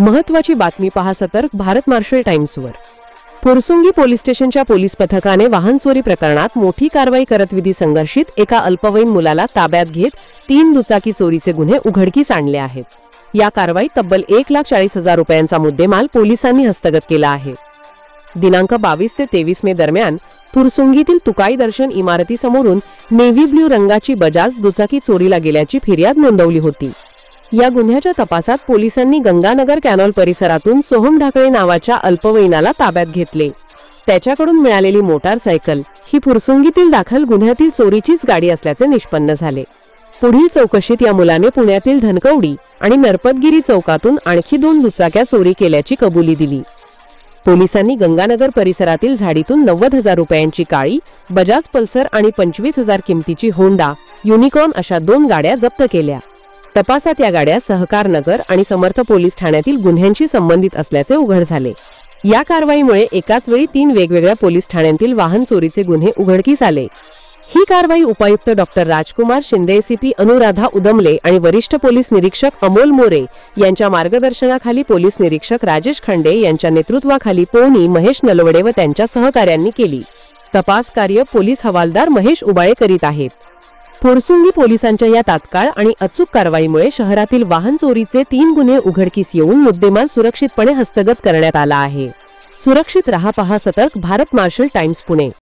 महत्त्वाची बातमी पहा सतर्क भारत मार्शल टाइम्सवर। फुरसुंगी पोलीस स्टेशनच्या पोलीस पथकाने वाहन चोरी प्रकरणात मोठी कारवाई करत विधी संघर्षित एका अल्पवयीन मुलाला ताब्यात घेत 3 दुचाकी चोरीचे गुन्हे उघडकीस आणले आहेत। या कारवाईत तब्बल 1,40,000 रुपयांचा मुद्देमाल पोलिसांनी हस्तगत केला आहे। दिनांक 22 ते 23 मे दरम्यान फुरसुंगीतील तुकाई दर्शन इमारतीसमोरून नेव्ही ब्ल्यू रंगाची बजाज दुचाकी चोरीला गेल्याची फिर्याद नोंदवली होती। या गुन्ह्याच्या तपासात पोलिसांनी गंगानगर कॅनॉल परिसरातून सोहम ढाकळे नावाच्या अल्पवयीनाला ताब्यात घेतले। त्याच्याकडून मिळालेली मोटारसायकल ही फुरसुंगीतील दाखल गुन्ह्यातील चोरीचीच गाडी असल्याचे निष्पन्न झाले। पुढील चौकशीत या मुलाने पुण्यातील धनकवडी आणि नरपतगिरी चौकातून आणखी 2 दुचाक्या चोरी केल्याची कबुली दिली। पोलिसांनी गंगानगर परिसरातील झाडीतून 90,000 रुपयांची काळी बजाज पल्सर आणि 25,000 किमतीची होंडा युनिकॉर्न अशा 2 गाड्या जप्त केल्या। तपासात या गाड्या सहकार नगर आणि समर्थ पोलीस ठाण्यातील गुन्ह्यांशी संबंधित असल्याचे उघड झाले। या कारवाईमुळे एकाच वेळी 3 वेगवेगळ्या पोलीस ठाण्यांतील वाहन चोरीचे गुन्हे उघडकीस आले। ही कारवाई उपायुक्त डॉक्टर राजकुमार शिंदे, एसीपी अनुराधा उदमले आणि वरिष्ठ पोलीस निरीक्षक अमोल मोरे यांच्या मार्गदर्शनाखाली पोलीस निरीक्षक राजेश खंडे यांच्या नेतृत्वाखाली पोनी महेश नलवडे व त्यांच्या सहकाऱ्यांनी केली। तपास कार्य पोलीस हवालदार महेश उबाळे करीत आहेत। फुरसुंगी पोलिसांच्या या तात्काळ आणि अचूक कारवाईमुळे शहरातील वाहन चोरीचे 3 गुन्हे उघडकीस येऊन मुद्देमाल सुरक्षितपणे हस्तगत करण्यात आला आहे। सुरक्षित रहा, पहा सतर्क भारत मार्शल टाइम्स पुणे।